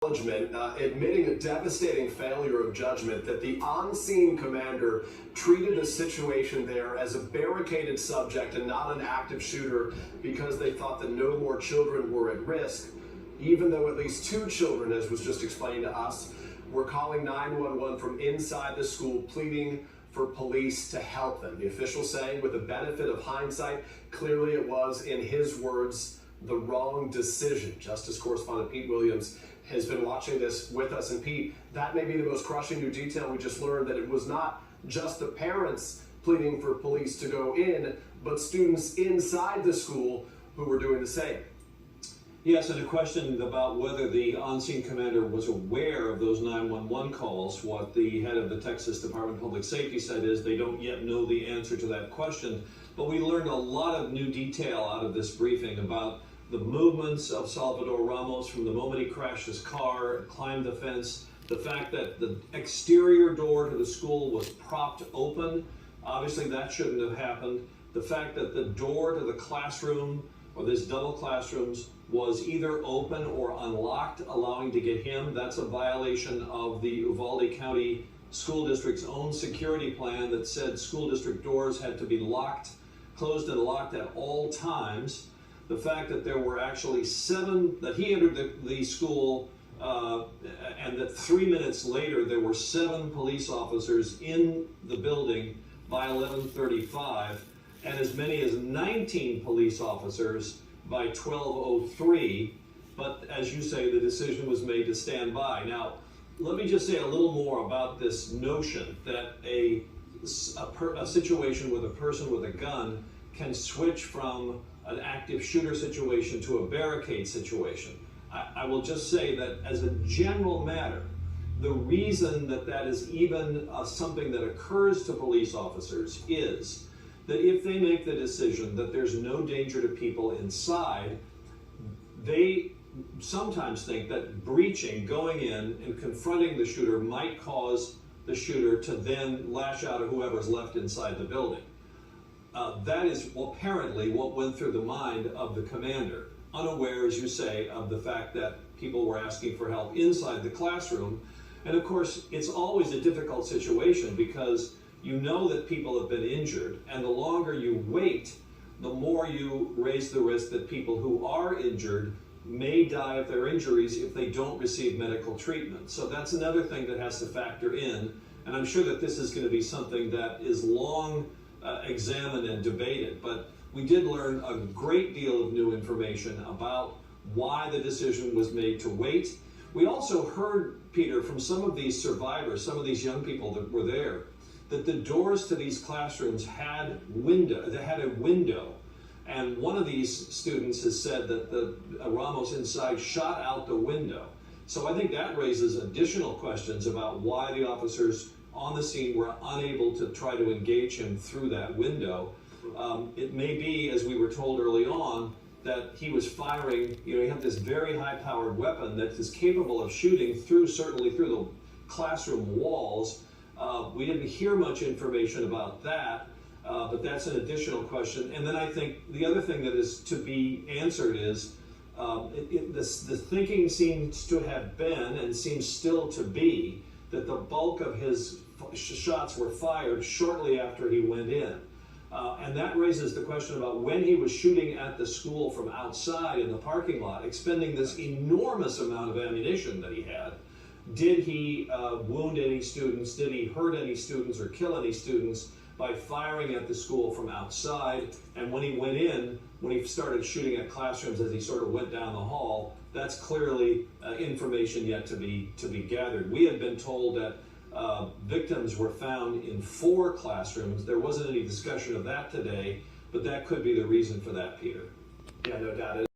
Admitting a devastating failure of judgment that the on-scene commander treated the situation there as a barricaded subject and not an active shooter because they thought that no more children were at risk, even though at least 2 children, as was just explained to us, were calling 911 from inside the school, pleading for police to help them. The official saying, with the benefit of hindsight, clearly it was, in his words, the wrong decision. Justice Correspondent Pete Williams has been watching this with us. And Pete, that may be the most crushing new detail we just learned, that it was not just the parents pleading for police to go in, but students inside the school who were doing the same. Yes, and a question about whether the on-scene commander was aware of those 911 calls. What the head of the Texas Department of Public Safety said is they don't yet know the answer to that question. But we learned a lot of new detail out of this briefing about the movements of Salvador Ramos from the moment he crashed his car, climbed the fence, the fact that the exterior door to the school was propped open. Obviously that shouldn't have happened. The fact that the door to the classroom, or this double classrooms, was either open or unlocked, allowing to get him. That's a violation of the Uvalde County School District's own security plan that said school district doors had to be closed and locked at all times. The fact that there were actually 7, that he entered the school and that 3 minutes later there were 7 police officers in the building by 11:35, and as many as 19 police officers by 12:03. But as you say, the decision was made to stand by. Now, let me just say a little more about this notion that a situation with a person with a gun can switch from an active shooter situation to a barricade situation. I will just say that as a general matter, the reason that that is even something that occurs to police officers is that if they make the decision that there's no danger to people inside, they sometimes think that breaching, going in and confronting the shooter might cause the shooter to then lash out at whoever's left inside the building. That is apparently what went through the mind of the commander, unaware, as you say, of the fact that people were asking for help inside the classroom. And of course, it's always a difficult situation because you know that people have been injured, and the longer you wait, the more you raise the risk that people who are injured may die of their injuries if they don't receive medical treatment. So that's another thing that has to factor in, and I'm sure that this is going to be something that is long examined and debated, but we did learn a great deal of new information about why the decision was made to wait. We also heard, Peter, from some of these survivors, some of these young people that were there, that the doors to these classrooms had a window, and one of these students has said that the Ramos inside shot out the window. So I think that raises additional questions about why the officers on the scene were unable to try to engage him through that window. It may be, as we were told early on, that he was firing, he had this very high-powered weapon that is capable of shooting certainly through the classroom walls. We didn't hear much information about that, but that's an additional question. And then I think the other thing that is to be answered is the thinking seems to have been, and seems still to be, that the bulk of his shots were fired shortly after he went in. And that raises the question about when he was shooting at the school from outside in the parking lot, expending this enormous amount of ammunition that he had. Did he wound any students? Did he hurt any students or kill any students by firing at the school from outside? And when he went in, when he started shooting at classrooms as he sort of went down the hall, that's clearly information yet to be gathered. We had been told that victims were found in 4 classrooms. There wasn't any discussion of that today, but that could be the reason for that, Peter. Yeah, no doubt.